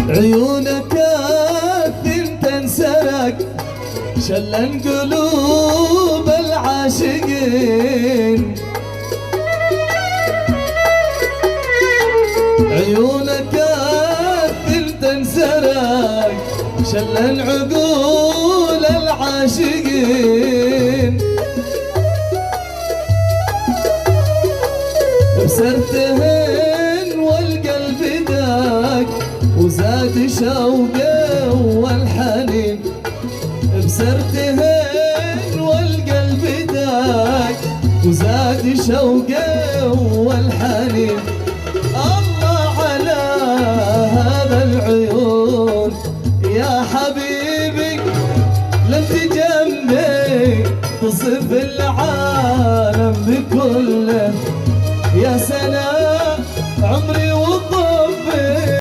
عيونك الثنتين سرق شلن قلوب العاشقين. عيونك الثنتين سرق شلن عقول العاشقين. بسرتهن والقلب داك وزاد شوقه والحنين. بسرتهن والقلب داك وزاد شوقه والحنين. الله على هذا العيون يا حبيبي، لم تجنبي تصف العالم